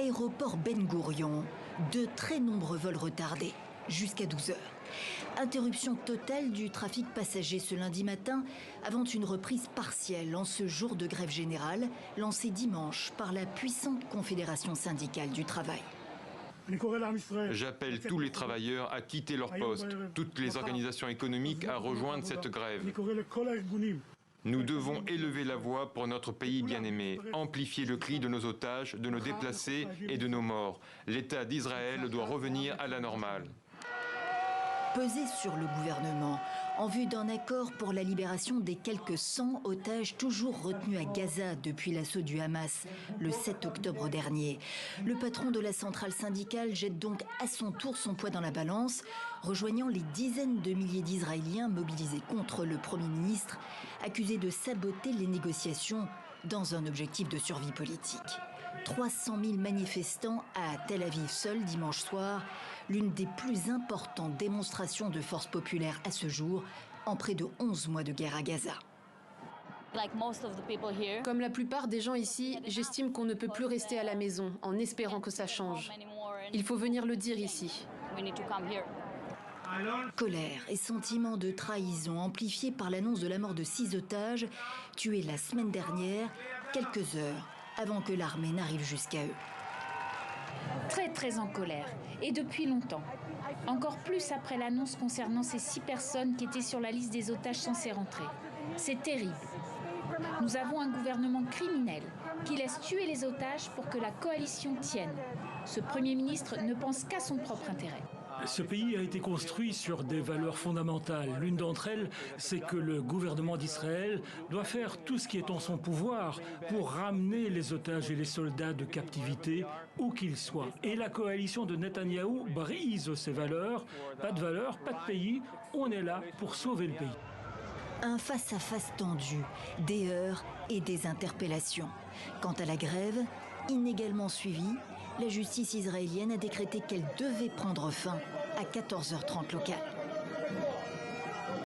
Aéroport Ben Gourion, de très nombreux vols retardés, jusqu'à 12 heures. Interruption totale du trafic passager ce lundi matin avant une reprise partielle en ce jour de grève générale lancée dimanche par la puissante Confédération syndicale du travail. J'appelle tous les travailleurs à quitter leur poste, toutes les organisations économiques à rejoindre cette grève. Nous devons élever la voix pour notre pays bien-aimé, amplifier le cri de nos otages, de nos déplacés et de nos morts. L'État d'Israël doit revenir à la normale. Peser sur le gouvernement en vue d'un accord pour la libération des quelques 100 otages toujours retenus à Gaza depuis l'assaut du Hamas le 7 octobre dernier. Le patron de la centrale syndicale jette donc à son tour son poids dans la balance, rejoignant les dizaines de milliers d'Israéliens mobilisés contre le Premier ministre, accusé de saboter les négociations dans un objectif de survie politique. 300 000 manifestants à Tel Aviv seul dimanche soir, l'une des plus importantes démonstrations de force populaire à ce jour, en près de 11 mois de guerre à Gaza. Comme la plupart des gens ici, j'estime qu'on ne peut plus rester à la maison en espérant que ça change. Il faut venir le dire ici. Colère et sentiment de trahison amplifiés par l'annonce de la mort de 6 otages tués la semaine dernière, quelques heures avant que l'armée n'arrive jusqu'à eux. Très en colère, et depuis longtemps. Encore plus après l'annonce concernant ces 6 personnes qui étaient sur la liste des otages censés rentrer. C'est terrible. Nous avons un gouvernement criminel qui laisse tuer les otages pour que la coalition tienne. Ce Premier ministre ne pense qu'à son propre intérêt. Ce pays a été construit sur des valeurs fondamentales. L'une d'entre elles, c'est que le gouvernement d'Israël doit faire tout ce qui est en son pouvoir pour ramener les otages et les soldats de captivité, où qu'ils soient. Et la coalition de Netanyahou brise ces valeurs. Pas de valeurs, pas de pays. On est là pour sauver le pays. Un face-à-face tendu, des heurts et des interpellations. Quant à la grève, inégalement suivie, la justice israélienne a décrété qu'elle devait prendre fin à 14h30 locale.